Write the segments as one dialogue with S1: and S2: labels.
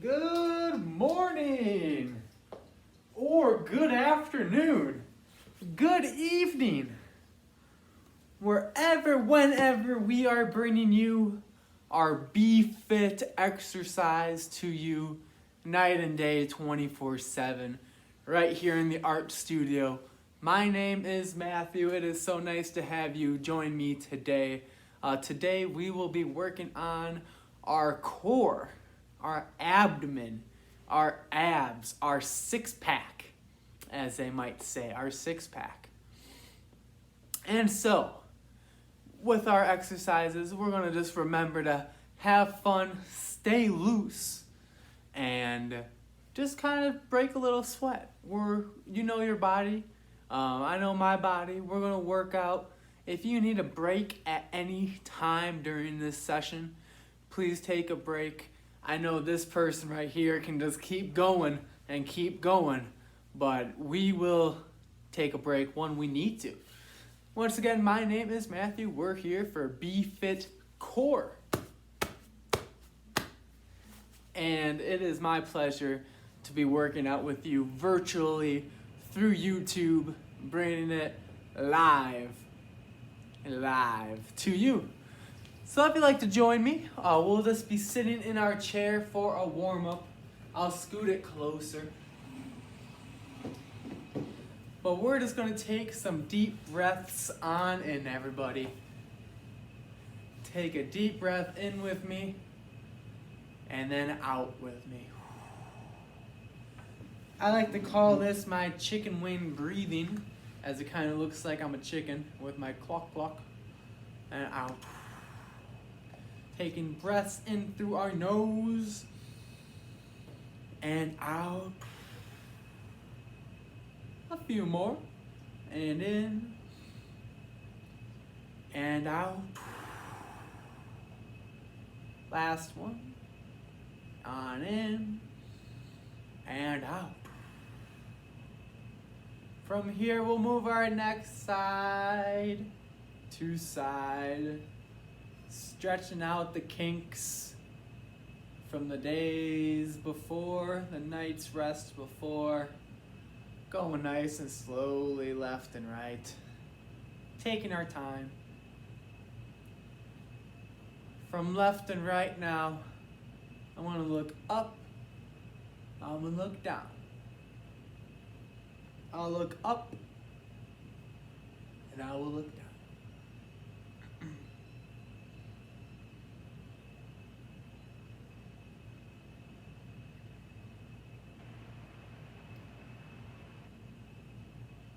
S1: Good morning, or good afternoon, good evening, wherever, whenever we are bringing you our Be Fit exercise to you night and day 24/7 right here in the art studio. My name is Matthew. It is so nice to have you join me today. Today we will be working on our core, our abdomen, our abs, our six-pack, as they might say, our six-pack. And so, with our exercises, we're going to just remember to have fun, stay loose, and just kind of break a little sweat. You know your body. I know my body. We're going to work out. If you need a break at any time during this session, please take a break. I know this person right here can just keep going and keep going, but we will take a break when we need to. Once again, my name is Matthew. We're here for Be Fit Core. And it is my pleasure to be working out with you virtually through YouTube, bringing it live to you. So if you'd like to join me, we'll just be sitting in our chair for a warm-up. I'll scoot it closer. But we're just going to take some deep breaths on in, everybody. Take a deep breath in with me, and then out with me. I like to call this my chicken wing breathing, as it kind of looks like I'm a chicken with my cluck cluck, and out. Taking breaths in through our nose and out. A few more. And in and out. Last one. On in and out. From here, we'll move our neck side to side. Stretching out the kinks from the days before, the night's rest before. Going nice and slowly left and right. Taking our time. From left and right now, I want to look up. I'm going to look down. I'll look up and I will look down.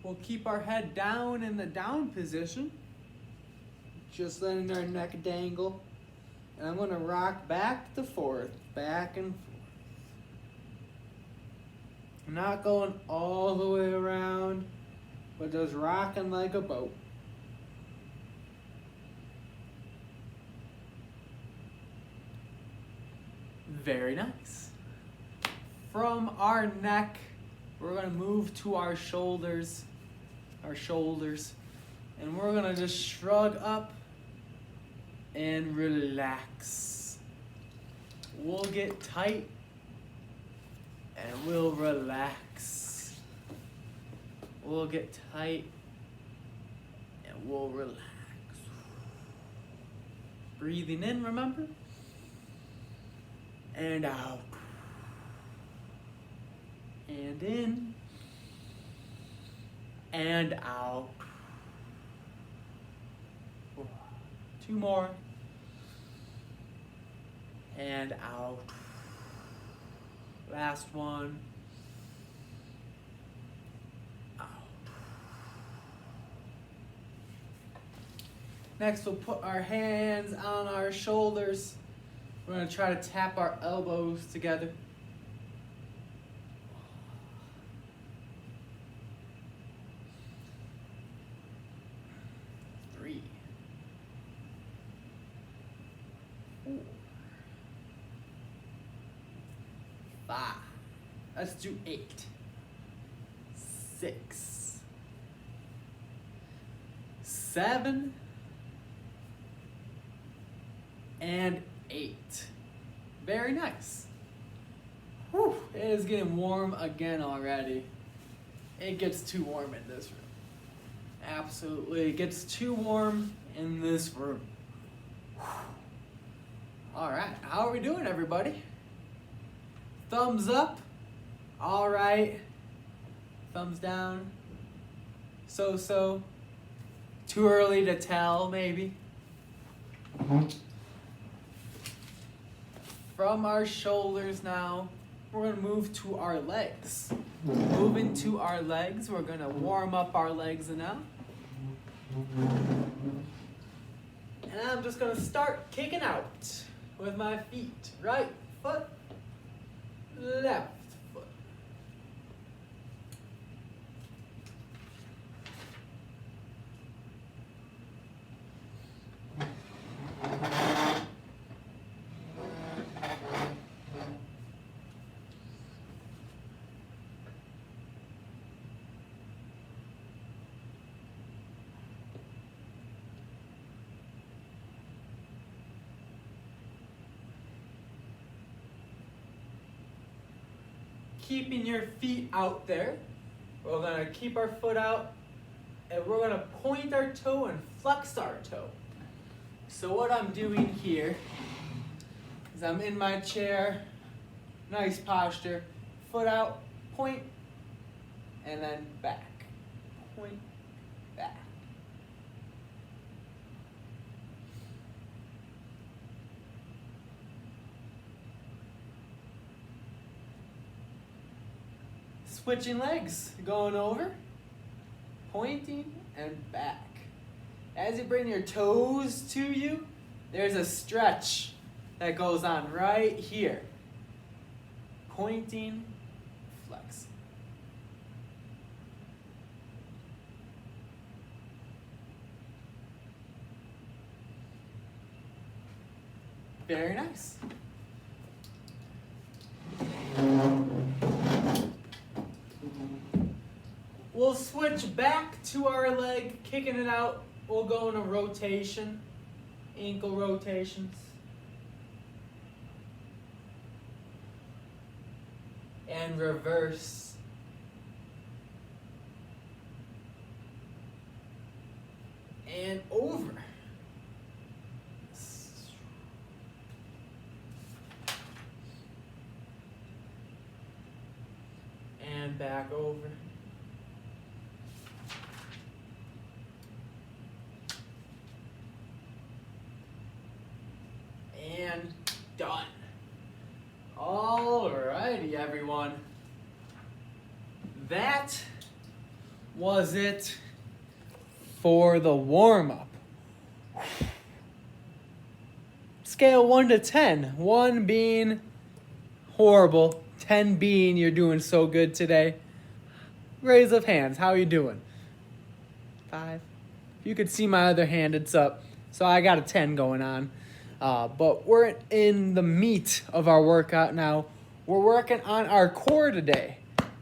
S1: We'll keep our head down in the down position, just letting our neck dangle. And I'm going to rock back and forth. I'm not going all the way around, but just rocking like a boat. Very nice. From our neck, we're going to move to our shoulders, and we're going to just shrug up and relax. We'll get tight and we'll relax. We'll get tight and we'll relax. Breathing in, remember? And out. And in. And out. Two more. And out. Last one. Out. Next, we'll put our hands on our shoulders. We're going to try to tap our elbows together. 3, 4, 5. Let's do 8, 6, 7, and 8. Very nice. Whew, it is getting warm again already. It gets too warm in this room. Absolutely, it gets too warm in this room. All right, how are we doing, everybody? Thumbs up. All right. Thumbs down. So. Too early to tell, maybe. From our shoulders now, we're going to move to our legs. Moving to our legs, we're going to warm up our legs now. And I'm just going to start kicking out with my feet. Right foot, left foot. Keeping your feet out there. We're going to keep our foot out and we're going to point our toe and flex our toe. So what I'm doing here is I'm in my chair, nice posture, foot out, point, and then back. Point, back. Switching legs, going over, pointing, and back. As you bring your toes to you, there's a stretch that goes on right here. Pointing, flex. Very nice. We'll switch back to our leg, kicking it out. We'll go in a rotation, ankle rotations. And reverse. And over. And back over. And done. Alrighty, everyone. That was it for the warm-up. Scale 1 to 10. 1 being horrible. 10 being you're doing so good today. Raise of hands. How are you doing? 5. If you could see my other hand, it's up. So I got a 10 going on. But we're in the meat of our workout now. We're working on our core today.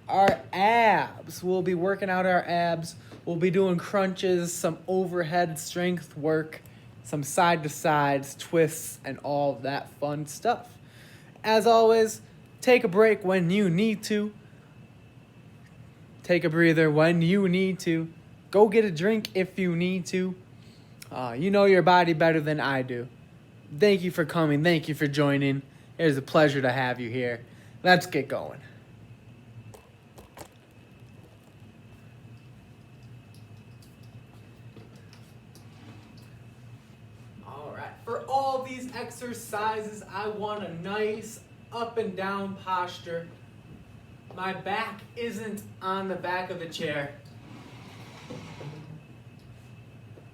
S1: Our abs. We'll be working out our abs. We'll be doing crunches, some overhead strength work, some side to sides, twists, and all of that fun stuff. As always, take a break when you need to. Take a breather when you need to. Go get a drink if you need to. You know your body better than I do. Thank you for coming. Thank you for joining. It is a pleasure to have you here. Let's get going. All right. For all these exercises, I want a nice up and down posture. My back isn't on the back of the chair.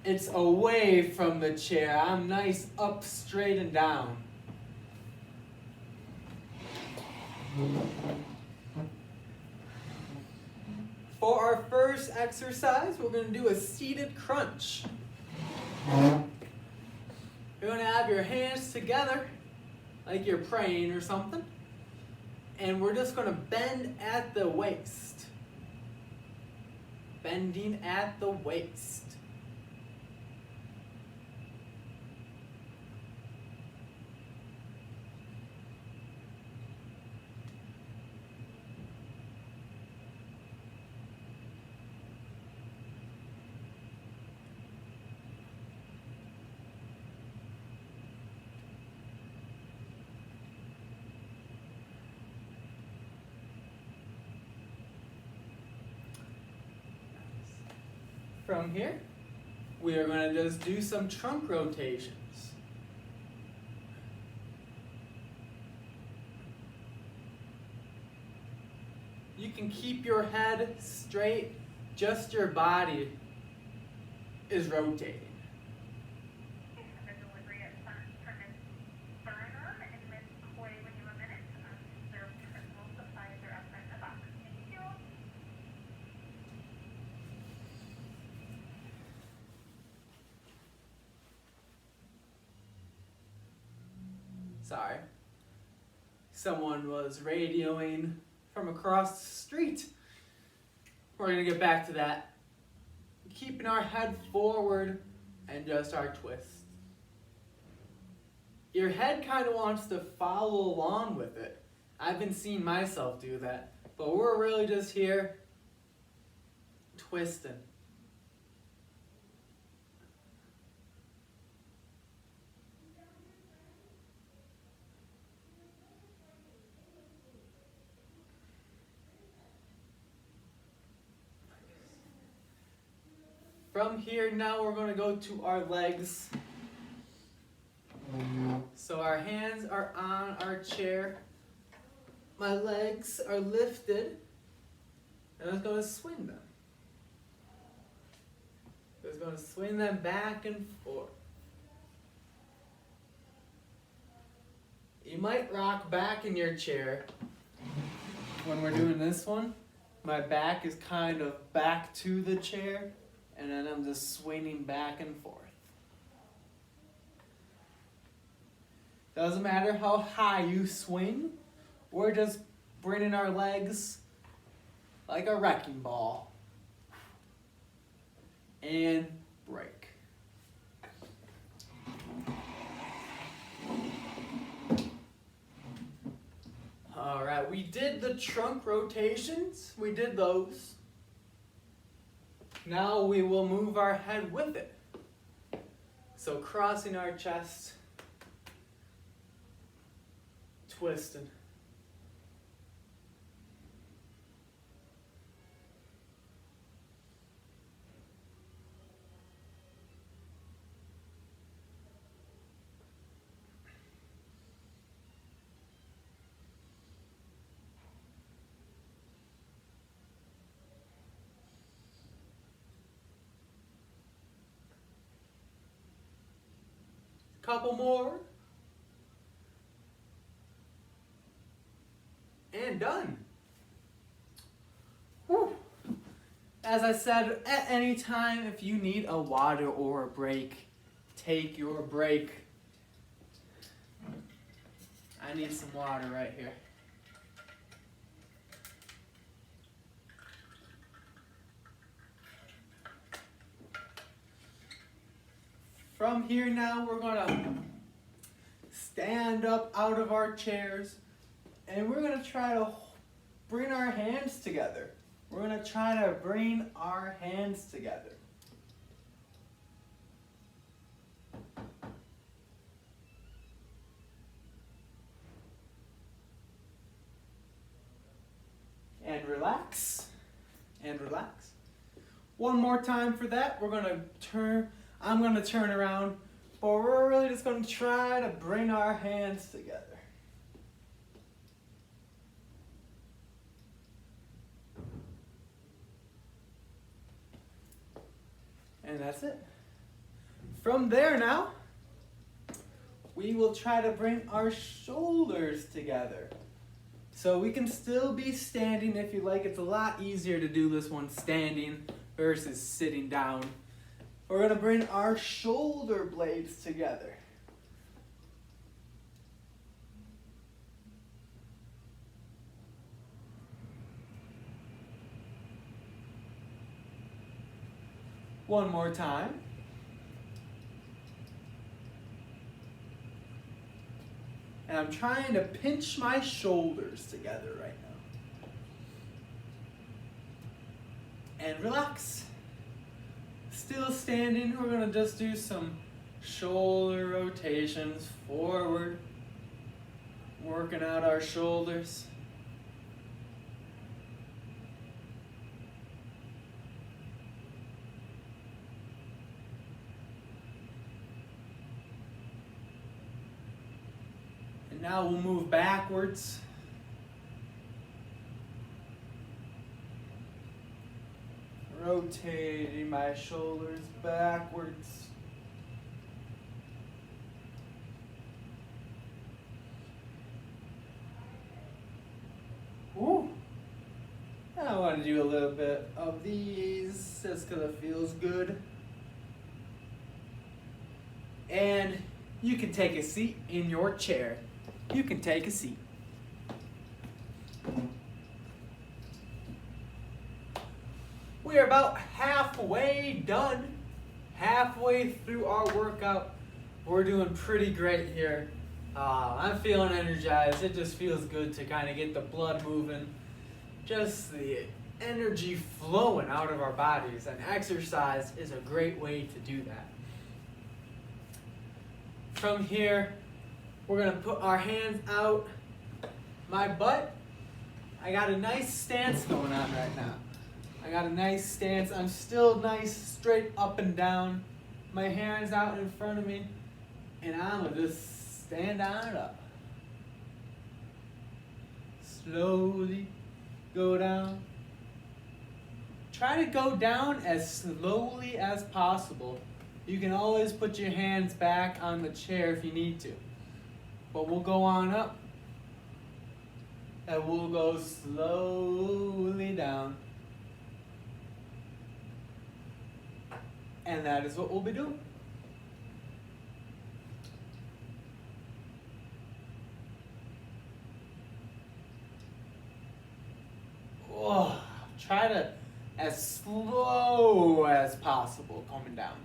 S1: It's away from the chair. I'm nice up, straight, and down. For our first exercise, we're going to do a seated crunch. You're going to have your hands together like you're praying or something. And we're just going to bend at the waist. Bending at the waist. from here, we are going to just do some trunk rotations. You can keep your head straight, just your body is rotating. Sorry. Someone was radioing from across the street. We're going to get back to that. Keeping our head forward and just our twist. Your head kind of wants to follow along with it. I've been seeing myself do that. But we're really just here twisting. From here, now we're going to go to our legs. So our hands are on our chair. My legs are lifted. And I'm going to swing them. Just going to swing them back and forth. You might rock back in your chair. When we're doing this one, my back is kind of back to the chair. And then I'm just swinging back and forth. Doesn't matter how high you swing, we're just bringing our legs like a wrecking ball. And break. All right, we did the trunk rotations. We did those. Now we will move our head with it. So crossing our chest, twisting. Couple more. And done. Whew. As I said, at any time, if you need a water or a break, take your break. I need some water right here. From here now, we're going to stand up out of our chairs and we're going to try to bring our hands together. We're going to try to bring our hands together. And relax. And relax. One more time for that. We're going to turn. I'm going to turn around, but we're really just going to try to bring our hands together. And that's it. From there now, we will try to bring our shoulders together. So we can still be standing if you like. It's a lot easier to do this one standing versus sitting down. We're going to bring our shoulder blades together. One more time. And I'm trying to pinch my shoulders together right now. And relax. Still standing, we're going to just do some shoulder rotations forward, working out our shoulders. Now we'll move backwards. Rotating my shoulders backwards. Woo! I want to do a little bit of these just because it feels good. And you can take a seat in your chair. You can take a seat. We are about halfway done. Halfway through our workout. We're doing pretty great here. I'm feeling energized. It just feels good to kind of get the blood moving. Just the energy flowing out of our bodies. And exercise is a great way to do that. From here, we're going to put our hands out my butt. I got a nice stance going on right now. I got a nice stance. I'm still nice, straight up and down. My hands out in front of me. And I'm going to just stand on it up. Slowly go down. Try to go down as slowly as possible. You can always put your hands back on the chair if you need to. But we'll go on up. And we'll go slowly down. And that is what we'll be doing. Oh, try to as slow as possible coming down.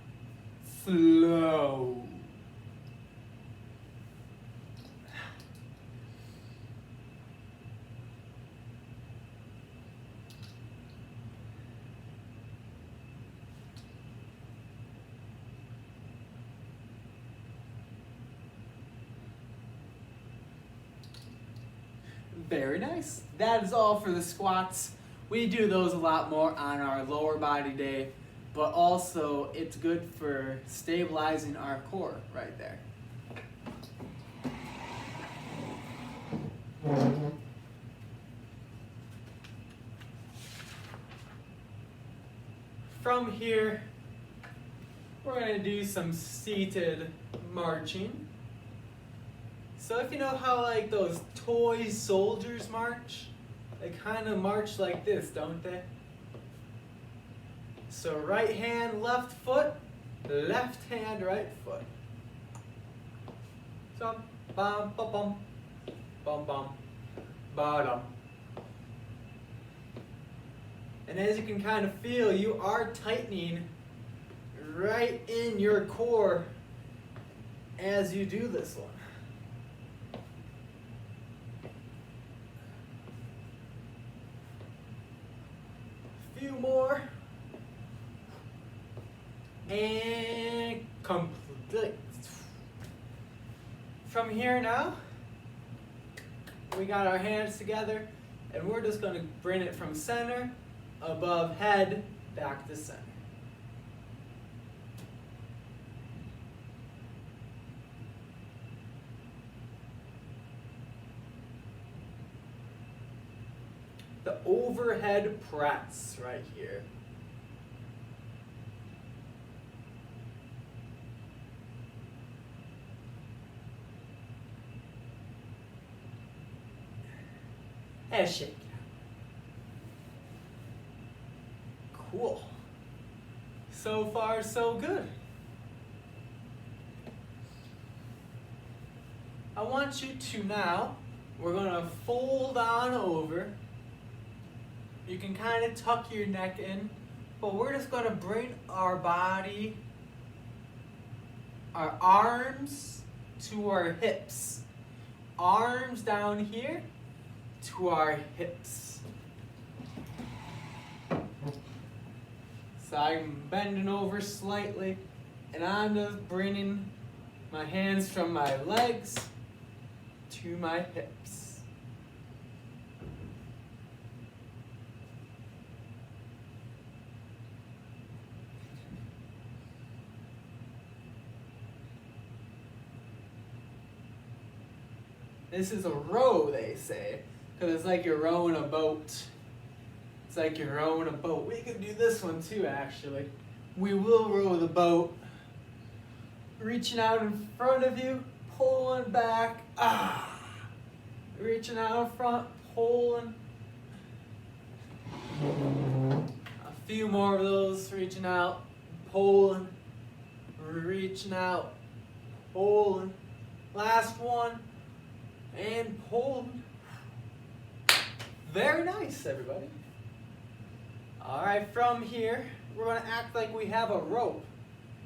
S1: Slow. Very nice. That is all for the squats. We do those a lot more on our lower body day, but also it's good for stabilizing our core right there. From here, we're going to do some seated marching. So if you know how like those toy soldiers march, they kind of march like this, don't they? So right hand, left foot, left hand, right foot. So bum bum bum bum bum bottom. And as you can kind of feel, you are tightening right in your core as you do this one. Few more. And complete. From here now, we got our hands together and we're just going to bring it from center, above head, back to center. The overhead press right here. And shake. Cool. So far, so good. I want you to now, we're going to fold on over. You can kind of tuck your neck in, but we're just going to bring our body, our arms to our hips. Arms down here to our hips. So I'm bending over slightly, and I'm just bringing my hands from my legs to my hips. This is a row, they say, because it's like you're rowing a boat. It's like you're rowing a boat. We can do this one too, actually. We will row the boat. Reaching out in front of you, pulling back. Reaching out in front, pulling. A few more of those. Reaching out, pulling. Reaching out, pulling. Last one. And pulling. Very nice, everybody. Alright, from here, we're going to act like we have a rope.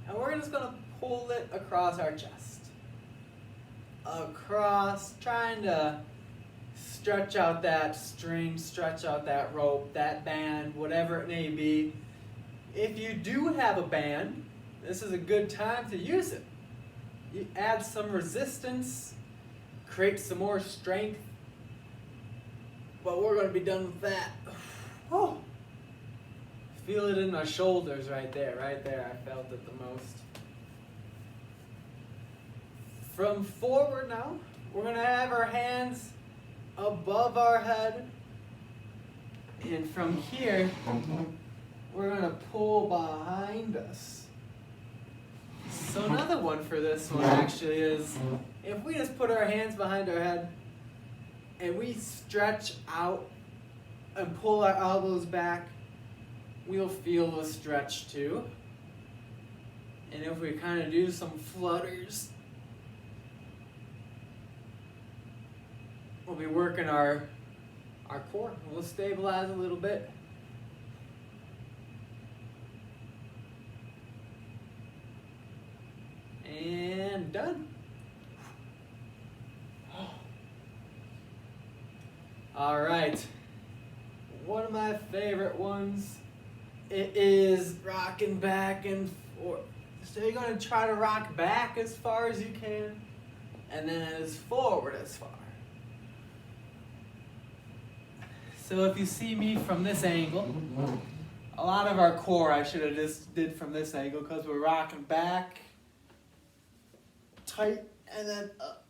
S1: And we're just going to pull it across our chest. Across, trying to stretch out that string, stretch out that rope, that band, whatever it may be. If you do have a band, this is a good time to use it. You add some resistance, create some more strength. But we're going to be done with that. Oh. Feel it in my shoulders right there. I felt it the most. From forward now, we're going to have our hands above our head. And from here, we're going to pull behind us. So another one for this one actually is, if we just put our hands behind our head and we stretch out and pull our elbows back, we'll feel the stretch too. And if we kind of do some flutters, we'll be working our core. We'll stabilize a little bit. And done. All right. One of my favorite ones. It is rocking back and forth. So you're going to try to rock back as far as you can, and then as forward as far. So if you see me from this angle, a lot of our core I should have just did from this angle because we're rocking back, tight, and then up.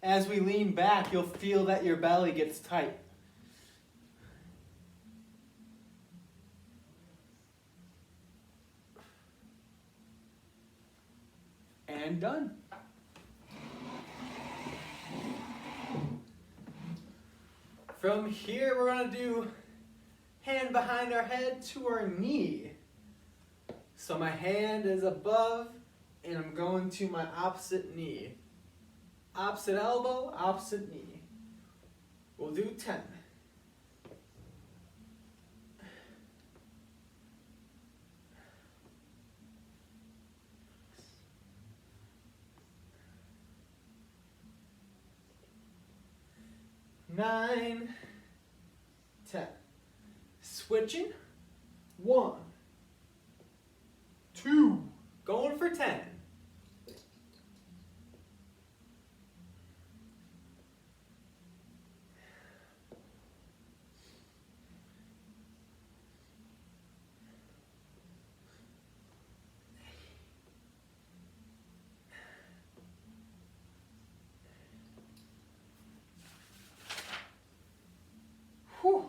S1: As we lean back, you'll feel that your belly gets tight. And done. From here, we're going to do hand behind our head to our knee. So my hand is above, and I'm going to my opposite knee. Opposite elbow, opposite knee. We'll do 10. Nine, 10. Switching. 1, 2, going for 10. Whew.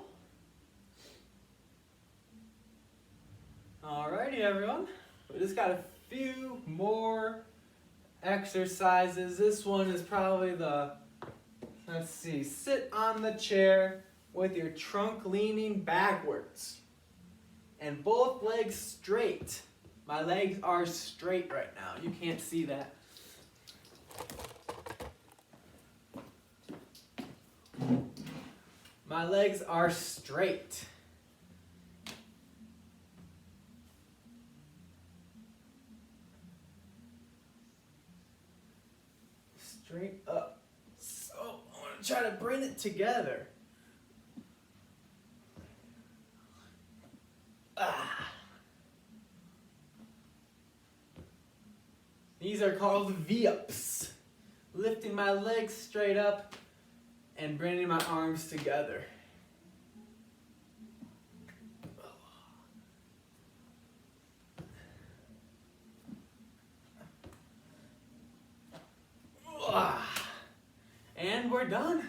S1: Alrighty, everyone. We just got a few more exercises. This one is probably let's see, sit on the chair with your trunk leaning backwards and both legs straight. My legs are straight right now. You can't see that. My legs are straight. Straight up. So I want to try to bring it together. These are called V-ups. Lifting my legs straight up and bringing my arms together. are done.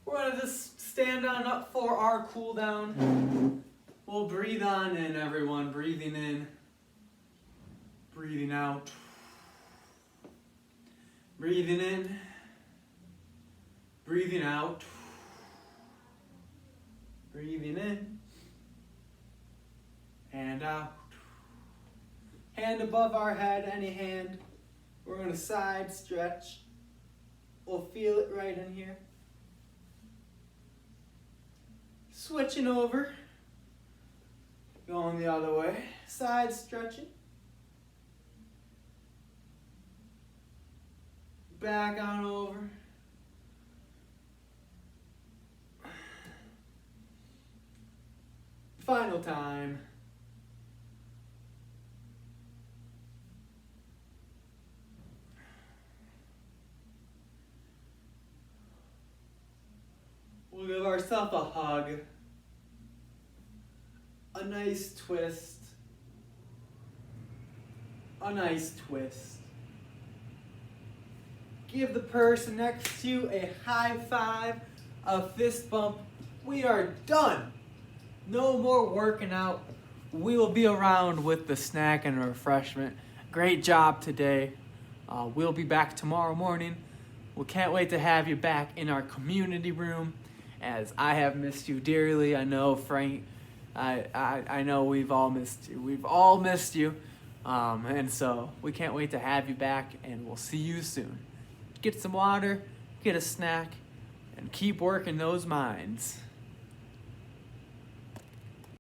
S1: We're gonna just stand on up for our cool down. We'll breathe on in, everyone. Breathing in, breathing out. Breathing in, breathing out. Breathing in and out. Hand above our head, any hand. We're gonna side stretch. We'll feel it right in here. Switching over. Going the other way. Side stretching. Back on over. Final time. We'll give ourselves a hug. A nice twist. A nice twist. Give the person next to you a high five, a fist bump. We are done. No more working out. We will be around with the snack and refreshment. Great job today. We'll be back tomorrow morning. We can't wait to have you back in our community room, as I have missed you dearly. I know, Frank. I know we've all missed you. We've all missed you. And so we can't wait to have you back, and we'll see you soon. Get some water, get a snack, and keep working those minds.